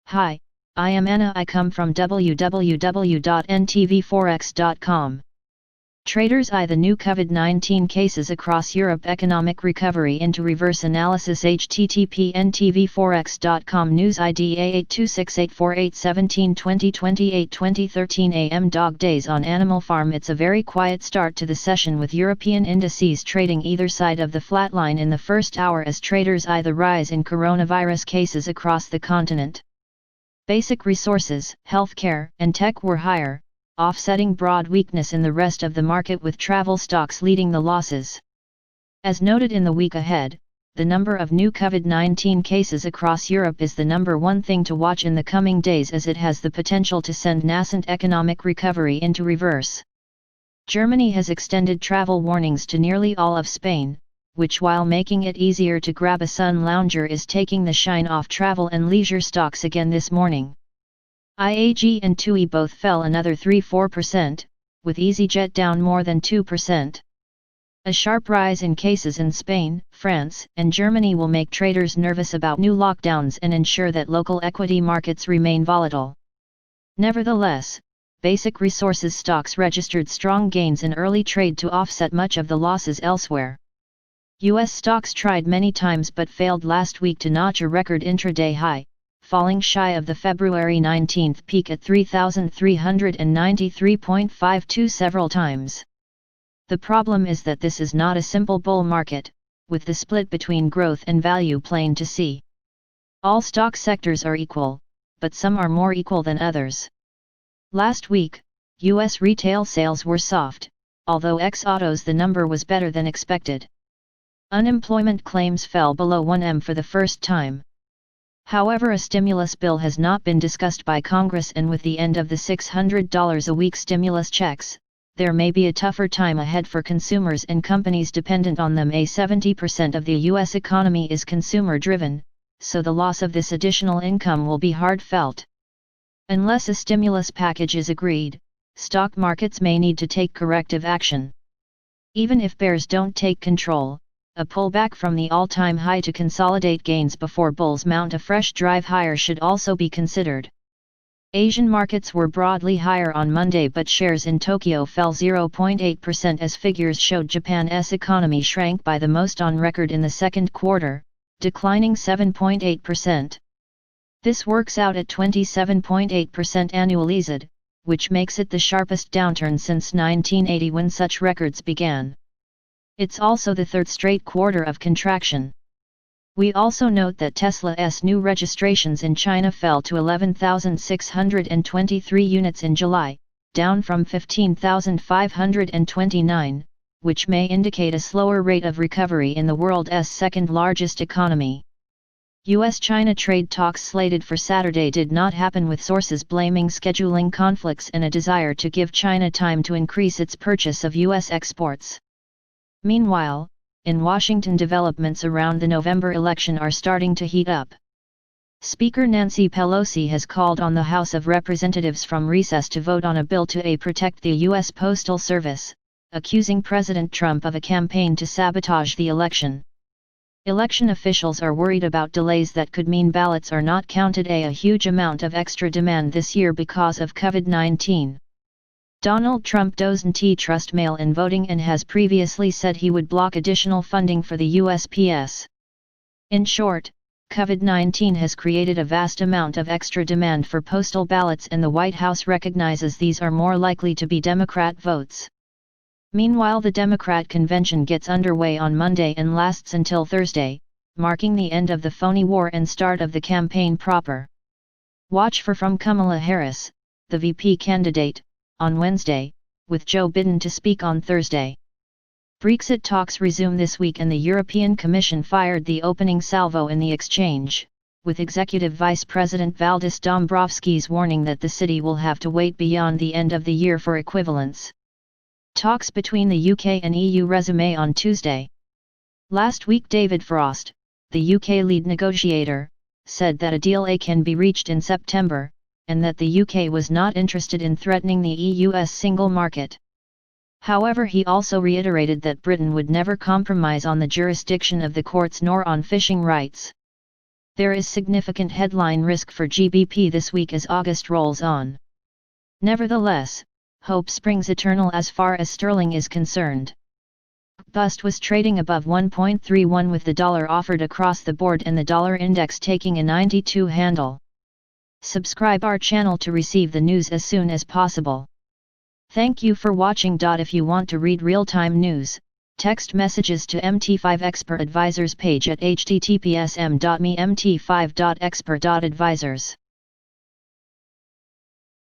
Hi, I am Anna. I come from www.ntvforex.com. Traders eye the new COVID-19 cases across Europe. Economic recovery into reverse analysis. http ntvforex.com News ID A82684817 2028 2013 AM Dog days on Animal Farm. It's a very quiet start to the session, with European indices trading either side of the flatline in the first hour as traders eye the rise in coronavirus cases across the continent. Basic resources, healthcare, and tech were higher, offsetting broad weakness in the rest of the market, with travel stocks leading the losses. As noted in the week ahead, the number of new COVID-19 cases across Europe is the number one thing to watch in the coming days, as it has the potential to send nascent economic recovery into reverse. Germany has extended travel warnings to nearly all of Spain, which, while making it easier to grab a sun lounger, is taking the shine off travel and leisure stocks again this morning. IAG and TUI both fell another 3–4%, with EasyJet down more than 2%. A sharp rise in cases in Spain, France, and Germany will make traders nervous about new lockdowns and ensure that local equity markets remain volatile. Nevertheless, basic resources stocks registered strong gains in early trade to offset much of the losses elsewhere. U.S. stocks tried many times but failed last week to notch a record intraday high, falling shy of the February 19 peak at 3,393.52 several times. The problem is that this is not a simple bull market, with the split between growth and value plain to see. All stock sectors are equal, but some are more equal than others. Last week, U.S. retail sales were soft, although ex-autos the number was better than expected. Unemployment claims fell below 1M for the first time. However, a stimulus bill has not been discussed by Congress, and with the end of the $600 a week stimulus checks, there may be a tougher time ahead for consumers and companies dependent on them. 70% of the U.S. economy is consumer-driven, so the loss of this additional income will be hard felt. Unless a stimulus package is agreed, stock markets may need to take corrective action. Even if bears don't take control, a pullback from the all-time high to consolidate gains before bulls mount a fresh drive higher should also be considered. Asian markets were broadly higher on Monday, but shares in Tokyo fell 0.8% as figures showed Japan's economy shrank by the most on record in the second quarter, declining 7.8%. This works out at 27.8% annualized, which makes it the sharpest downturn since 1980, when such records began. It's also the third straight quarter of contraction. We also note that Tesla's new registrations in China fell to 11,623 units in July, down from 15,529, which may indicate a slower rate of recovery in the world's second-largest economy. U.S.-China trade talks slated for Saturday did not happen, with sources blaming scheduling conflicts and a desire to give China time to increase its purchase of U.S. exports. Meanwhile, in Washington, developments around the November election are starting to heat up. Speaker Nancy Pelosi has called on the House of Representatives from recess to vote on a bill to protect the U.S. Postal Service, accusing President Trump of a campaign to sabotage the election. Election officials are worried about delays that could mean ballots are not counted. A huge amount of extra demand this year because of COVID-19. Donald Trump doesn't trust mail-in voting and has previously said he would block additional funding for the USPS. In short, COVID-19 has created a vast amount of extra demand for postal ballots, and the White House recognizes these are more likely to be Democrat votes. Meanwhile, the Democrat convention gets underway on Monday and lasts until Thursday, marking the end of the phony war and start of the campaign proper. Watch for from Kamala Harris, the VP candidate, on Wednesday, with Joe Biden to speak on Thursday. Brexit talks resume this week, and the European Commission fired the opening salvo in the exchange, with Executive Vice President Valdis Dombrovskis warning that the city will have to wait beyond the end of the year for equivalence. Talks between the UK and EU resume on Tuesday. Last week, David Frost, the UK lead negotiator, said that a deal can be reached in September, and that the UK was not interested in threatening the EU's single market. However, he also reiterated that Britain would never compromise on the jurisdiction of the courts nor on fishing rights. There is significant headline risk for GBP this week as August rolls on. Nevertheless, hope springs eternal as far as sterling is concerned. Bust was trading above 1.31 with the dollar offered across the board and the dollar index taking a 92 handle. Subscribe our channel to receive the news as soon as possible. Thank you for watching. If you want to read real-time news, text messages to MT5 Expert Advisors page at https://m.me/mt5.expert.advisors.